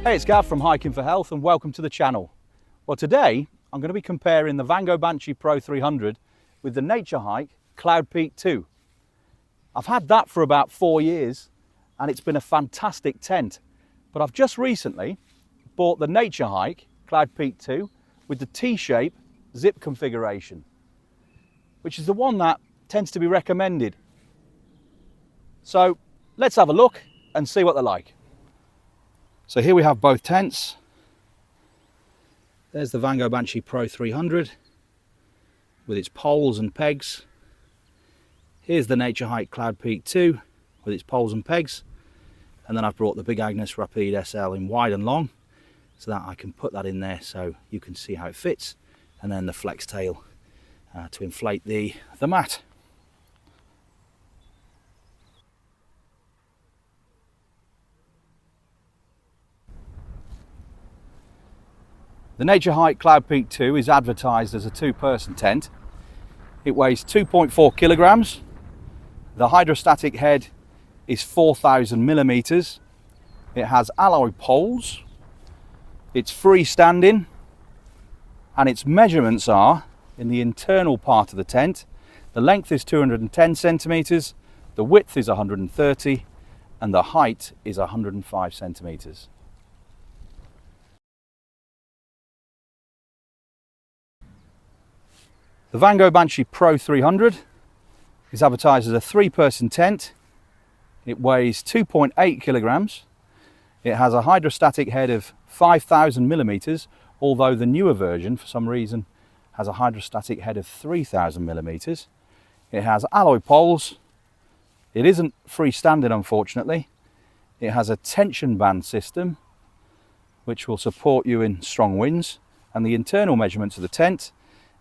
Hey, it's Gav from Hiking for Health and welcome to the channel. Well, today I'm going to be comparing the Vango Banshee Pro 300 with the Naturehike Cloud Peak 2. I've had that for about 4 years and it's been a fantastic tent, but I've just recently bought the Naturehike Cloud Peak 2 with the T-shape zip configuration, which is the one that tends to be recommended. So let's have a look and see what they're like. So here we have both tents. There's the Vango Banshee Pro 300 with its poles and pegs. Here's the Naturehike Cloud Peak 2 with its poles and pegs. And then I've brought the big Agnes Rapide SL in wide and long so that I can put that in there so you can see how it fits. And then the Flextail to inflate the mat. The Naturehike Cloud Peak 2 is advertised as a two-person tent. It weighs 2.4 kilograms. The hydrostatic head is 4,000 millimeters. It has alloy poles. It's freestanding, and its measurements are in the internal part of the tent. The length is 210 centimeters, the width is 130, and the height is 105 centimeters. The Vango Banshee Pro 300 is advertised as a three-person tent. It weighs 2.8 kilograms. It has a hydrostatic head of 5,000 millimeters, although the newer version, for some reason, has a hydrostatic head of 3,000 millimeters. It has alloy poles. It isn't freestanding, unfortunately. It has a tension band system, which will support you in strong winds. And the internal measurements of the tent,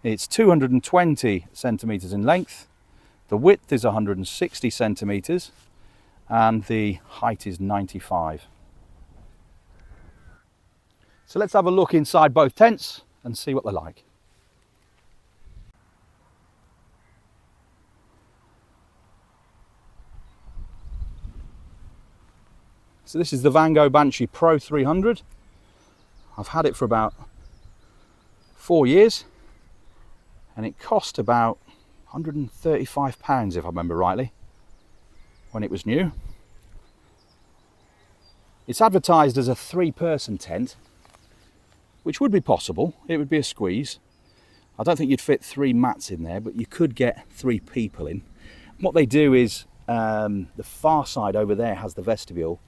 it's 220 centimeters in length, the width is 160 centimeters, and the height is 95. So let's have a look inside both tents and see what they're like. So this is the Vango Banshee Pro 300. I've had it for about 4 years. And it cost about £135 if I remember rightly when it was new. It's advertised as a three-person tent, which would be possible. It would be a squeeze. I don't think you'd fit 3 mats in there, but you could get 3 people in. What they do is the far side over there has the vestibule,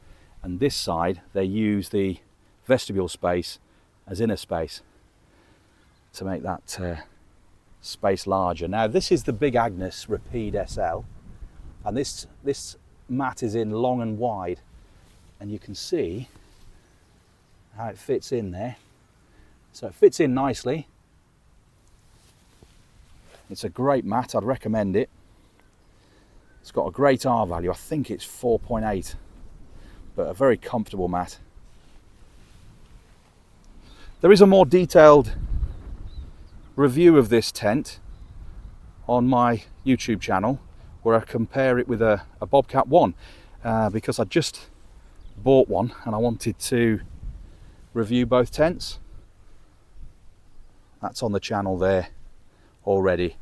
and this side they use the vestibule space as inner space to make that space larger. Now this is the big Agnes Rapide SL, and this mat is in long and wide, and you can see how it fits in there. So it fits in nicely. It's a great mat, I'd recommend it. It's got a great R value, I think it's 4.8, but a very comfortable mat. There is a more detailed review of this tent on my YouTube channel where I compare it with a Bobcat 1 because I just bought one and I wanted to review both tents. That's on the channel there already.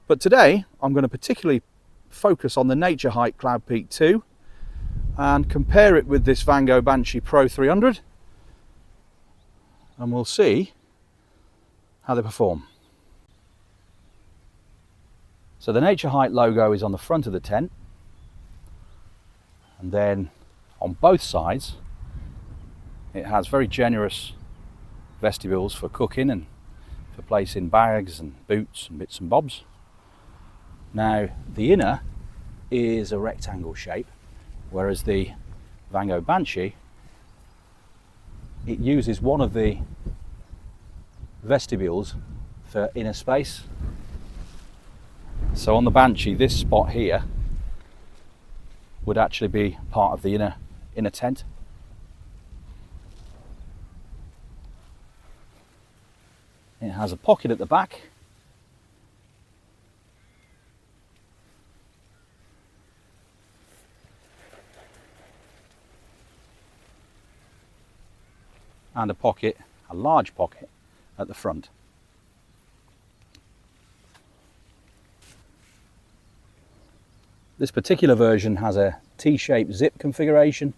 But today I'm going to particularly focus on the Naturehike Cloud Peak 2 and compare it with this Vango Banshee Pro 300, and we'll see how they perform. So the Naturehike logo is on the front of the tent, and then on both sides it has very generous vestibules for cooking and for placing bags and boots and bits and bobs. Now the inner is a rectangle shape, whereas the Vango Banshee, it uses one of the vestibules for inner space. So on the Banshee, this spot here would actually be part of the inner tent. It has a pocket at the back, and a pocket, a large pocket at the front. This particular version has a T-shaped zip configuration,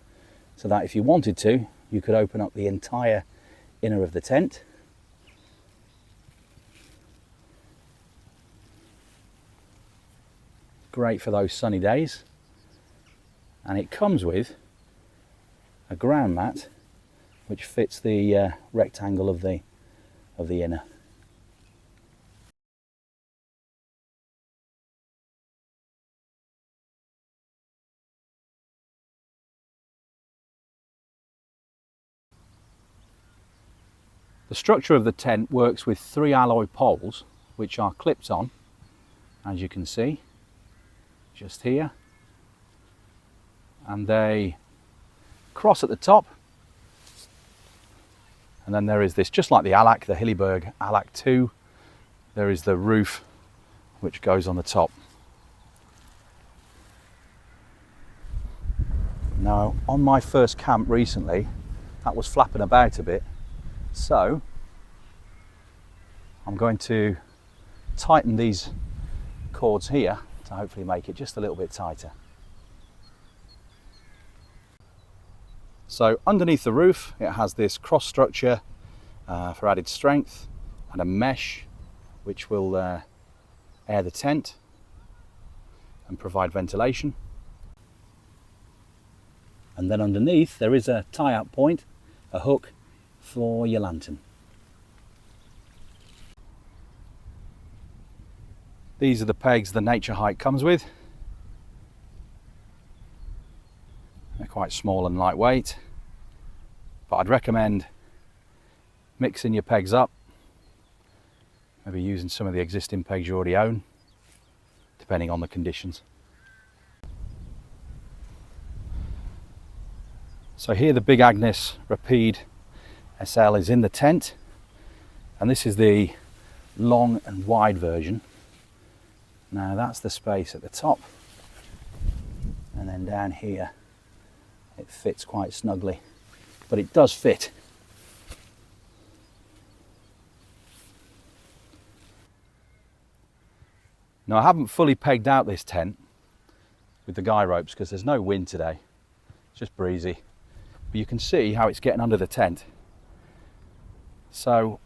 so that if you wanted to, you could open up the entire inner of the tent. Great for those sunny days. And it comes with a ground mat which fits the rectangle of the inner. The structure of the tent works with 3 alloy poles which are clipped on, as you can see, just here, and they cross at the top, and then there is this, just like the Alac, the Hilleberg Alac 2, there is the roof which goes on the top. Now, on my first camp recently, that was flapping about a bit, so I'm going to tighten these cords here to hopefully make it just a little bit tighter. So underneath the roof it has this cross structure for added strength, and a mesh which will air the tent and provide ventilation. And then underneath there is a tie-up point, a hook for your lantern. These are the pegs the Naturehike comes with. They're quite small and lightweight, but I'd recommend mixing your pegs up, maybe using some of the existing pegs you already own, depending on the conditions. So here the big Agnes Rapide SL is in the tent, and this is the long and wide version. Now that's the space at the top, and then down here it fits quite snugly, but it does fit. Now I haven't fully pegged out this tent with the guy ropes because there's no wind today, it's just breezy, but you can see how it's getting under the tent. So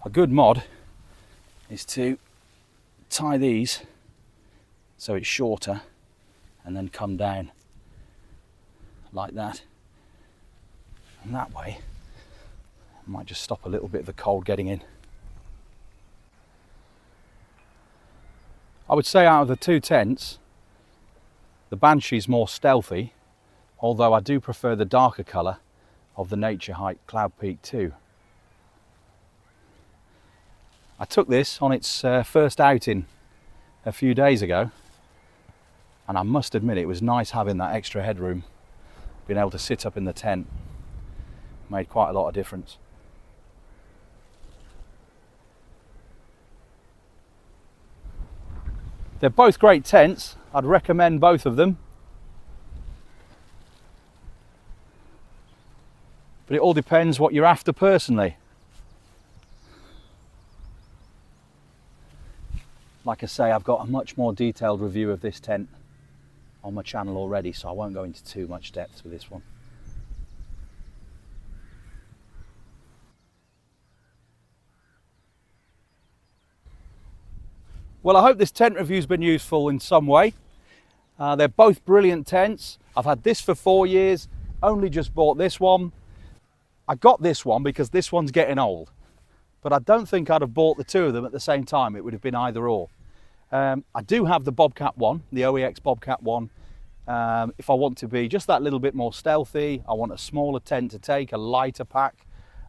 a good mod is to tie these so it's shorter and then come down like that, and that way I might just stop a little bit of the cold getting in. I would say out of the two tents, the Banshee's more stealthy, although I do prefer the darker colour of the Naturehike Cloud Peak 2. I took this on its first outing a few days ago, and I must admit it was nice having that extra headroom. Being able to sit up in the tent made quite a lot of difference. They're both great tents. I'd recommend both of them, but it all depends what you're after personally. Like I say, I've got a much more detailed review of this tent on my channel already, so I won't go into too much depth with this one. Well, I hope this tent review's been useful in some way. They're both brilliant tents. I've had this for 4 years, only just bought this one. I got this one because this one's getting old, but I don't think I'd have bought the two of them at the same time. It would have been either or. I do have the Bobcat one, the OEX Bobcat one. If I want to be just that little bit more stealthy, I want a smaller tent to take, a lighter pack.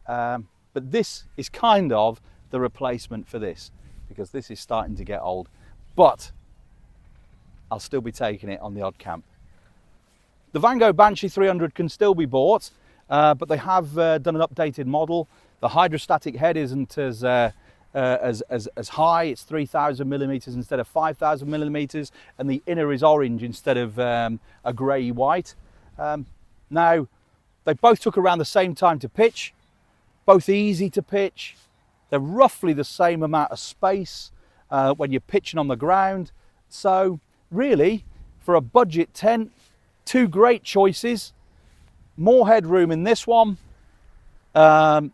But this is kind of the replacement for this, because this is starting to get old, but I'll still be taking it on the odd camp. The Vango Banshee 300 can still be bought, but they have done an updated model. The hydrostatic head isn't as high. It's 3,000 millimeters instead of 5,000 millimeters, and the inner is orange instead of a grey white. Now, They both took around the same time to pitch, both easy to pitch. They're roughly the same amount of space when you're pitching on the ground. So really, for a budget tent, two great choices. More headroom in this one, but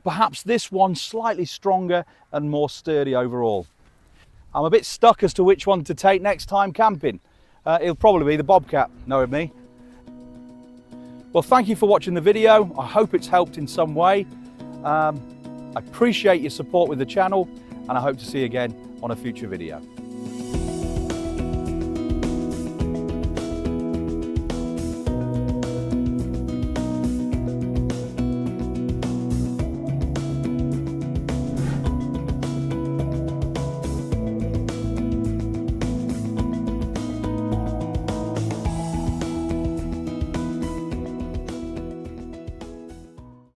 perhaps this one slightly stronger and more sturdy overall. I'm a bit stuck as to which one to take next time camping. It'll probably be the Bobcat, knowing me. Well, thank you for watching the video. I hope it's helped in some way. I appreciate your support with the channel, and I hope to see you again on a future video.